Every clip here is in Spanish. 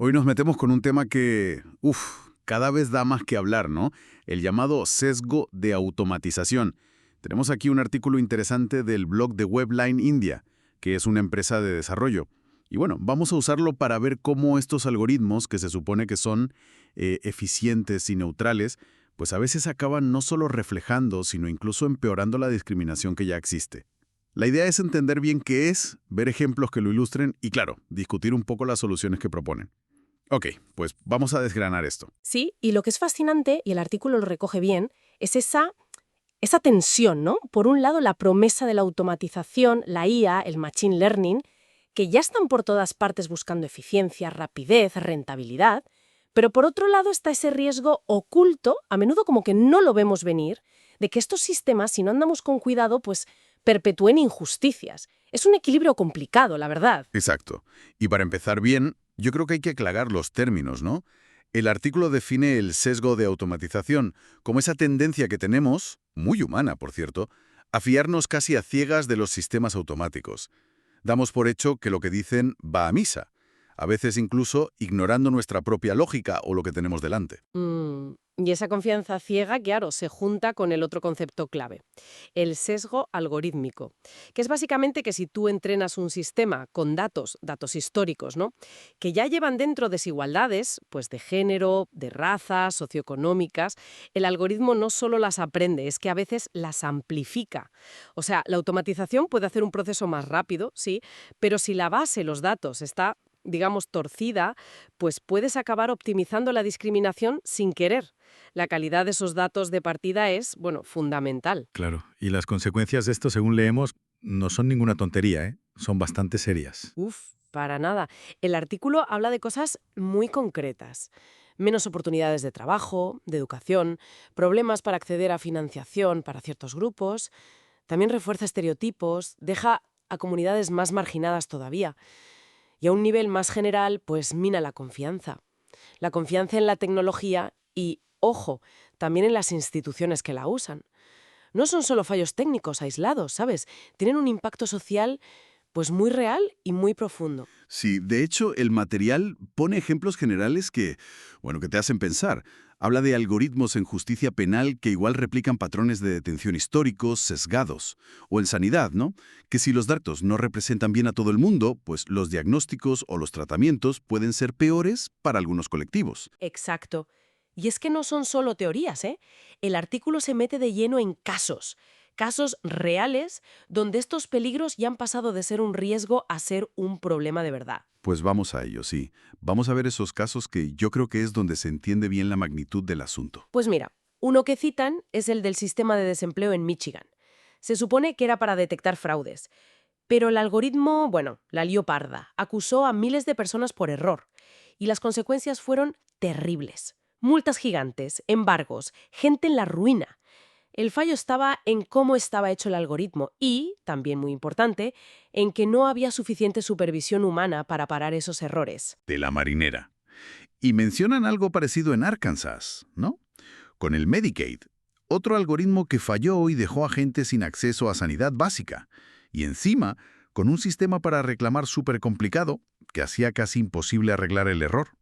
Hoy nos metemos con un tema que, cada vez da más que hablar, ¿no? El llamado sesgo de automatización. Tenemos aquí un artículo interesante del blog de Webline India, que es una empresa de desarrollo. Y bueno, vamos a usarlo para ver cómo estos algoritmos, que se supone que son eficientes y neutrales, pues a veces acaban no solo reflejando, sino incluso empeorando la discriminación que ya existe. La idea es entender bien qué es, ver ejemplos que lo ilustren y, claro, discutir un poco las soluciones que proponen. Ok, pues vamos a desgranar esto. Sí, y lo que es fascinante, y el artículo lo recoge bien, es esa tensión, ¿no? Por un lado, la promesa de la automatización, la IA, el machine learning, que ya están por todas partes buscando eficiencia, rapidez, rentabilidad, pero por otro lado está ese riesgo oculto, a menudo como que no lo vemos venir, de que estos sistemas, si no andamos con cuidado, pues perpetúen injusticias. Es un equilibrio complicado, la verdad. Exacto. Y para empezar bien, yo creo que hay que aclarar los términos, ¿no? El artículo define el sesgo de automatización como esa tendencia que tenemos, muy humana, por cierto, a fiarnos casi a ciegas de los sistemas automáticos. Damos por hecho que lo que dicen va a misa, a veces incluso ignorando nuestra propia lógica o lo que tenemos delante. Y esa confianza ciega, claro, se junta con el otro concepto clave, el sesgo algorítmico, que es básicamente que si tú entrenas un sistema con datos históricos, ¿no? Que ya llevan dentro desigualdades, pues de género, de razas, socioeconómicas, el algoritmo no solo las aprende, es que a veces las amplifica. O sea, la automatización puede hacer un proceso más rápido, sí, pero si la base, los datos, está, digamos, torcida, pues puedes acabar optimizando la discriminación sin querer. La calidad de esos datos de partida es, bueno, fundamental. Claro, y las consecuencias de esto, según leemos, no son ninguna tontería, ¿eh? Son bastante serias. Uf, para nada. El artículo habla de cosas muy concretas. Menos oportunidades de trabajo, de educación, problemas para acceder a financiación para ciertos grupos. También refuerza estereotipos, deja a comunidades más marginadas todavía. Y a un nivel más general, pues mina la confianza. La confianza en la tecnología y, ojo, también en las instituciones que la usan. No son solo fallos técnicos aislados, ¿sabes? Tienen un impacto social pues muy real y muy profundo. Sí, de hecho, el material pone ejemplos generales que te hacen pensar. Habla de algoritmos en justicia penal que igual replican patrones de detención históricos sesgados. O en sanidad, ¿no? Que si los datos no representan bien a todo el mundo, pues los diagnósticos o los tratamientos pueden ser peores para algunos colectivos. Exacto. Y es que no son solo teorías, ¿eh? El artículo se mete de lleno en casos reales donde estos peligros ya han pasado de ser un riesgo a ser un problema de verdad. Pues vamos a ello, sí. Vamos a ver esos casos que yo creo que es donde se entiende bien la magnitud del asunto. Pues mira, uno que citan es el del sistema de desempleo en Michigan. Se supone que era para detectar fraudes, pero el algoritmo, bueno, la lió parda, acusó a miles de personas por error, y las consecuencias fueron terribles. Multas gigantes, embargos, gente en la ruina. El fallo estaba en cómo estaba hecho el algoritmo y, también muy importante, en que no había suficiente supervisión humana para parar esos errores. De la marinera. Y mencionan algo parecido en Arkansas, ¿no? Con el Medicaid, otro algoritmo que falló y dejó a gente sin acceso a sanidad básica. Y encima, con un sistema para reclamar súper complicado que hacía casi imposible arreglar el error.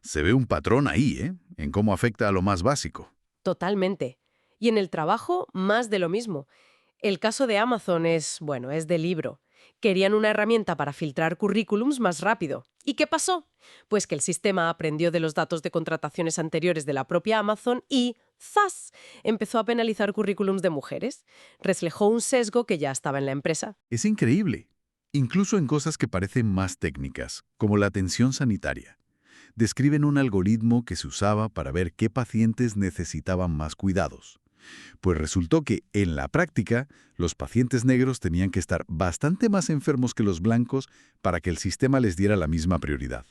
Se ve un patrón ahí, ¿eh? En cómo afecta a lo más básico. Totalmente. Y en el trabajo, más de lo mismo. El caso de Amazon es, bueno, es de libro. Querían una herramienta para filtrar currículums más rápido. ¿Y qué pasó? Pues que el sistema aprendió de los datos de contrataciones anteriores de la propia Amazon y ¡zas! Empezó a penalizar currículums de mujeres. Reflejó un sesgo que ya estaba en la empresa. Es increíble. Incluso en cosas que parecen más técnicas, como la atención sanitaria. Describen un algoritmo que se usaba para ver qué pacientes necesitaban más cuidados. Pues resultó que, en la práctica, los pacientes negros tenían que estar bastante más enfermos que los blancos para que el sistema les diera la misma prioridad.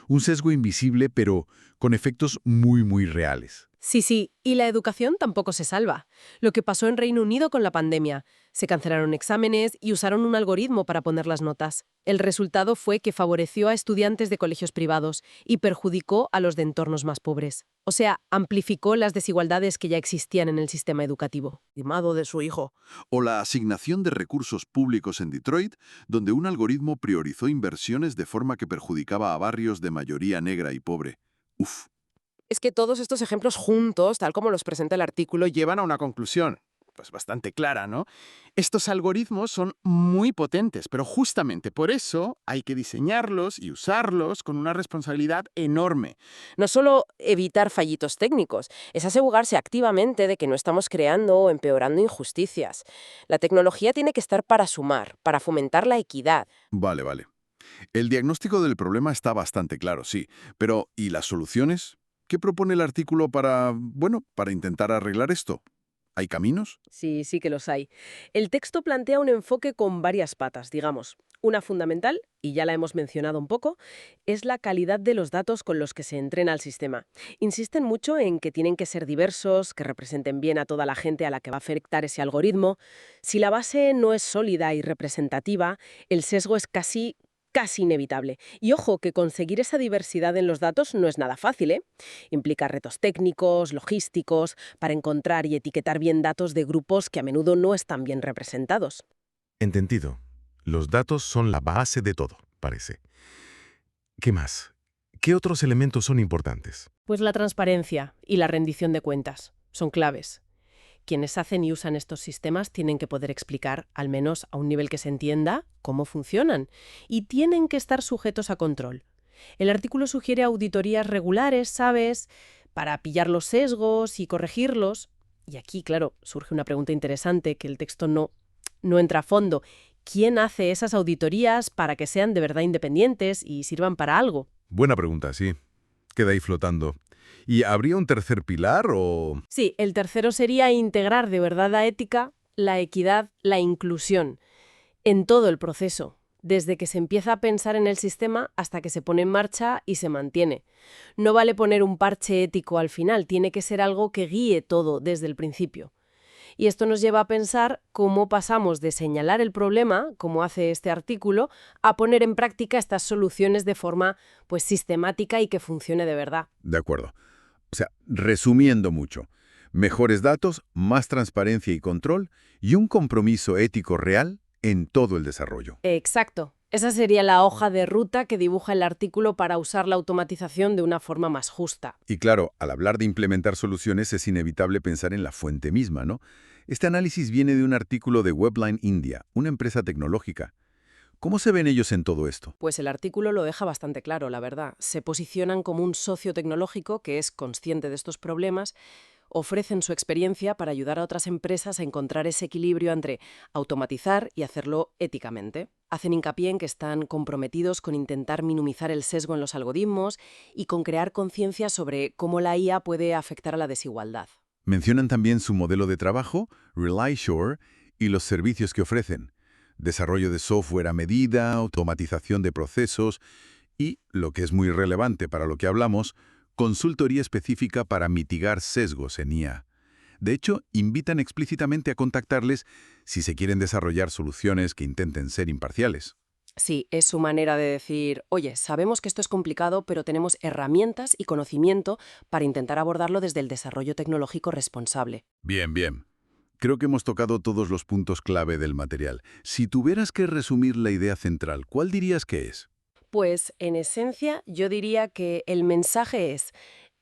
Un sesgo invisible, pero con efectos muy reales. Sí, sí, y la educación tampoco se salva. Lo que pasó en Reino Unido con la pandemia. Se cancelaron exámenes y usaron un algoritmo para poner las notas. El resultado fue que favoreció a estudiantes de colegios privados y perjudicó a los de entornos más pobres. O sea, amplificó las desigualdades que ya existían en el sistema educativo. Estimado de su hijo. O la asignación de recursos públicos en Detroit, donde un algoritmo priorizó inversiones de forma que perjudicaba a barrios de mayoría negra y pobre. Uf. Es que todos estos ejemplos juntos, tal como los presenta el artículo, llevan a una conclusión, pues bastante clara, ¿no? Estos algoritmos son muy potentes, pero justamente por eso hay que diseñarlos y usarlos con una responsabilidad enorme. No solo evitar fallitos técnicos, es asegurarse activamente de que no estamos creando o empeorando injusticias. La tecnología tiene que estar para sumar, para fomentar la equidad. Vale, vale. El diagnóstico del problema está bastante claro, sí. Pero, ¿y las soluciones? ¿Qué propone el artículo para intentar arreglar esto? ¿Hay caminos? Sí, sí que los hay. El texto plantea un enfoque con varias patas, digamos. Una fundamental, y ya la hemos mencionado un poco, es la calidad de los datos con los que se entrena el sistema. Insisten mucho en que tienen que ser diversos, que representen bien a toda la gente a la que va a afectar ese algoritmo. Si la base no es sólida y representativa, el sesgo es casi inevitable. Y ojo, que conseguir esa diversidad en los datos no es nada fácil, ¿eh? Implica retos técnicos, logísticos, para encontrar y etiquetar bien datos de grupos que a menudo no están bien representados. Entendido. Los datos son la base de todo, parece. ¿Qué más? ¿Qué otros elementos son importantes? Pues la transparencia y la rendición de cuentas son claves. Quienes hacen y usan estos sistemas tienen que poder explicar, al menos a un nivel que se entienda, cómo funcionan, y tienen que estar sujetos a control. El artículo sugiere auditorías regulares, ¿sabes?, para pillar los sesgos y corregirlos. Y aquí, claro, surge una pregunta interesante que el texto no entra a fondo. ¿Quién hace esas auditorías para que sean de verdad independientes y sirvan para algo? Buena pregunta, sí. Queda ahí flotando. ¿Y habría un tercer pilar o...? Sí, el tercero sería integrar de verdad la ética, la equidad, la inclusión en todo el proceso, desde que se empieza a pensar en el sistema hasta que se pone en marcha y se mantiene. No vale poner un parche ético al final, tiene que ser algo que guíe todo desde el principio. Y esto nos lleva a pensar cómo pasamos de señalar el problema, como hace este artículo, a poner en práctica estas soluciones de forma sistemática y que funcione de verdad. De acuerdo. O sea, resumiendo mucho, mejores datos, más transparencia y control y un compromiso ético real en todo el desarrollo. Exacto. Esa sería la hoja de ruta que dibuja el artículo para usar la automatización de una forma más justa. Y claro, al hablar de implementar soluciones es inevitable pensar en la fuente misma, ¿no? Este análisis viene de un artículo de Webline India, una empresa tecnológica. ¿Cómo se ven ellos en todo esto? Pues el artículo lo deja bastante claro, la verdad. Se posicionan como un socio tecnológico que es consciente de estos problemas, ofrecen su experiencia para ayudar a otras empresas a encontrar ese equilibrio entre automatizar y hacerlo éticamente. Hacen hincapié en que están comprometidos con intentar minimizar el sesgo en los algoritmos y con crear conciencia sobre cómo la IA puede afectar a la desigualdad. Mencionan también su modelo de trabajo, RelySure, y los servicios que ofrecen. Desarrollo de software a medida, automatización de procesos y, lo que es muy relevante para lo que hablamos, consultoría específica para mitigar sesgos en IA. De hecho, invitan explícitamente a contactarles si se quieren desarrollar soluciones que intenten ser imparciales. Sí, es su manera de decir, oye, sabemos que esto es complicado, pero tenemos herramientas y conocimiento para intentar abordarlo desde el desarrollo tecnológico responsable. Bien, bien. Creo que hemos tocado todos los puntos clave del material. Si tuvieras que resumir la idea central, ¿cuál dirías que es? Pues, en esencia, yo diría que el mensaje es: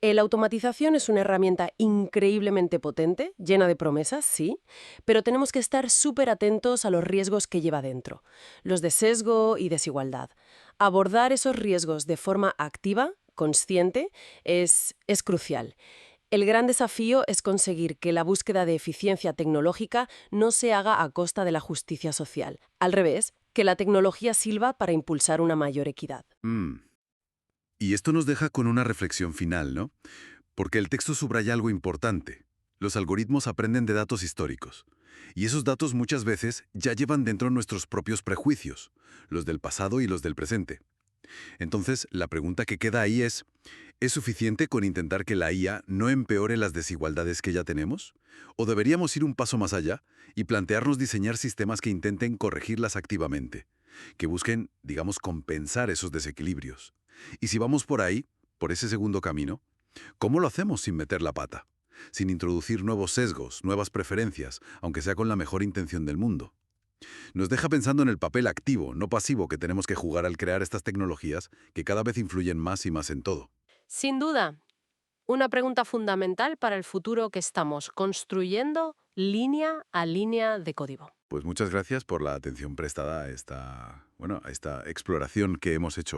la automatización es una herramienta increíblemente potente, llena de promesas, sí, pero tenemos que estar súper atentos a los riesgos que lleva dentro, los de sesgo y desigualdad. Abordar esos riesgos de forma activa, consciente, es crucial. El gran desafío es conseguir que la búsqueda de eficiencia tecnológica no se haga a costa de la justicia social. Al revés, que la tecnología sirva para impulsar una mayor equidad. Y esto nos deja con una reflexión final, ¿no? Porque el texto subraya algo importante. Los algoritmos aprenden de datos históricos. Y esos datos muchas veces ya llevan dentro nuestros propios prejuicios, los del pasado y los del presente. Entonces, la pregunta que queda ahí es ¿Es suficiente con intentar que la IA no empeore las desigualdades que ya tenemos? ¿O deberíamos ir un paso más allá y plantearnos diseñar sistemas que intenten corregirlas activamente, que busquen, digamos, compensar esos desequilibrios? Y si vamos por ahí, por ese segundo camino, ¿cómo lo hacemos sin meter la pata? Sin introducir nuevos sesgos, nuevas preferencias, aunque sea con la mejor intención del mundo. Nos deja pensando en el papel activo, no pasivo, que tenemos que jugar al crear estas tecnologías que cada vez influyen más y más en todo. Sin duda, una pregunta fundamental para el futuro que estamos construyendo línea a línea de código. Pues muchas gracias por la atención prestada a esta exploración que hemos hecho hoy.